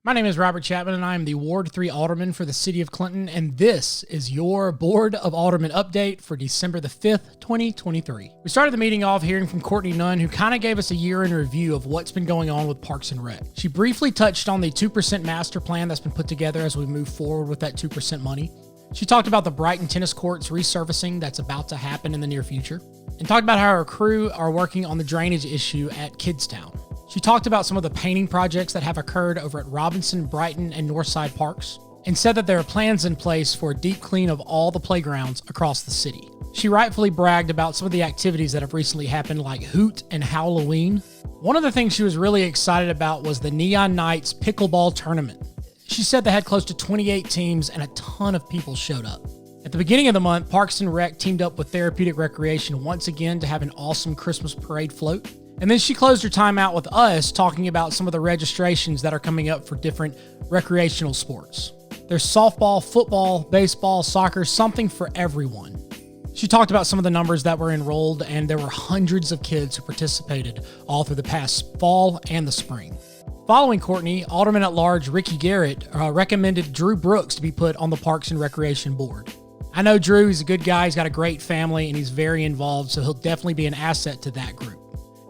My name is Robert Chapman, and I am the Ward 3 Alderman for the City of Clinton, and this is your Board of Aldermen update for December the 5th, 2023. We started the meeting off hearing from Courtney Nunn, who kind of gave us a year in review of what's been going on with Parks and Rec. She briefly touched on the 2% master plan that's been put together as we move forward with that 2% money. She talked about the Brighton tennis courts resurfacing that's about to happen in the near future, and talked about how our crew are working on the drainage issue at Kidstown. She talked about some of the painting projects that have occurred over at Robinson, Brighton, and Northside Parks, and said that there are plans in place for a deep clean of all the playgrounds across the city. She rightfully bragged about some of the activities that have recently happened, like Hoot and Halloween. One of the things she was really excited about was the Neon Knights Pickleball Tournament. She said they had close to 28 teams and a ton of people showed up. At the beginning of the month, Parks and Rec teamed up with Therapeutic Recreation once again to have an awesome Christmas parade float. And then she closed her time out with us talking about some of the registrations that are coming up for different recreational sports. There's softball, football, baseball, soccer, something for everyone. She talked about some of the numbers that were enrolled, and there were hundreds of kids who participated all through the past fall and the spring. Following Courtney, Alderman at Large Ricky Garrett recommended Drew Brooks to be put on the Parks and Recreation Board. I know Drew, he's a good guy, he's got a great family, and he's very involved, so he'll definitely be an asset to that group.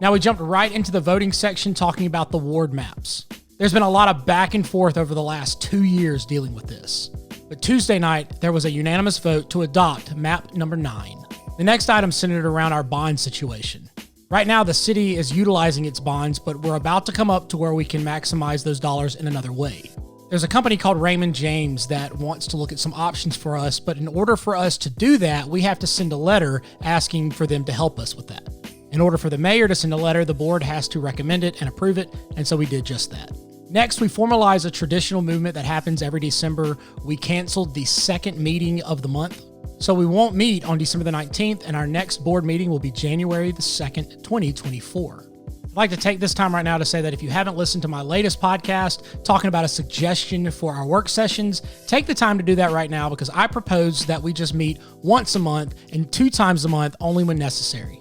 Now we jumped right into the voting section talking about the ward maps. There's been a lot of back and forth over the last 2 years dealing with this. But Tuesday night, there was a unanimous vote to adopt map number 9. The next item centered around our bond situation. Right now, the city is utilizing its bonds, but we're about to come up to where we can maximize those dollars in another way. There's a company called Raymond James that wants to look at some options for us, but in order for us to do that, we have to send a letter asking for them to help us with that. In order for the mayor to send a letter, the board has to recommend it and approve it, and so we did just that. Next, we formalize a traditional movement that happens every December. We canceled the second meeting of the month, so we won't meet on December the 19th, and our next board meeting will be January the 2nd, 2024. I'd like to take this time right now to say that if you haven't listened to my latest podcast talking about a suggestion for our work sessions, take the time to do that right now, because I propose that we just meet once a month and 2 times a month only when necessary.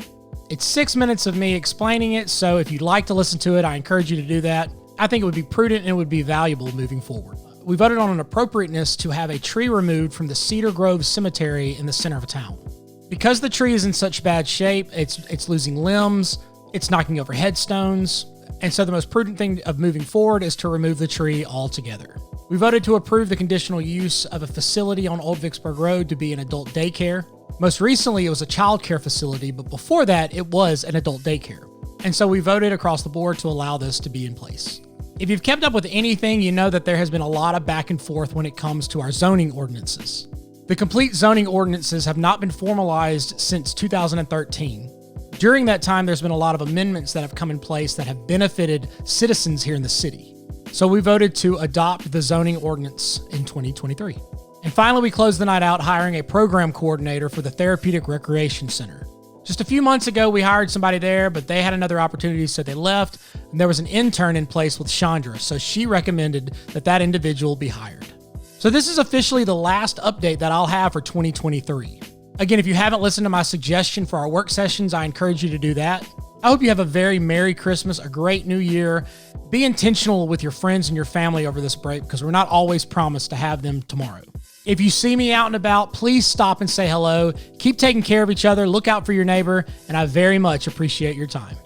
It's 6 minutes of me explaining it, so if you'd like to listen to it, I encourage you to do that. I think it would be prudent and it would be valuable moving forward. We voted on an appropriateness to have a tree removed from the Cedar Grove Cemetery in the center of town. Because the tree is in such bad shape, it's losing limbs, it's knocking over headstones, and so the most prudent thing of moving forward is to remove the tree altogether. We voted to approve the conditional use of a facility on Old Vicksburg Road to be an adult daycare. Most recently, it was a child care facility, but before that, it was an adult daycare. And so we voted across the board to allow this to be in place. If you've kept up with anything, you know that there has been a lot of back and forth when it comes to our zoning ordinances. The complete zoning ordinances have not been formalized since 2013. During that time, there's been a lot of amendments that have come in place that have benefited citizens here in the city. So we voted to adopt the zoning ordinance in 2023. And finally, we closed the night out hiring a program coordinator for the Therapeutic Recreation Center. Just a few months ago, we hired somebody there, but they had another opportunity, so they left, and there was an intern in place with Chandra, so she recommended that that individual be hired. So this is officially the last update that I'll have for 2023. Again, if you haven't listened to my suggestion for our work sessions, I encourage you to do that. I hope you have a very Merry Christmas, a great New Year. Be intentional with your friends and your family over this break, because we're not always promised to have them tomorrow. If you see me out and about, please stop and say hello. Keep taking care of each other. Look out for your neighbor, and I very much appreciate your time.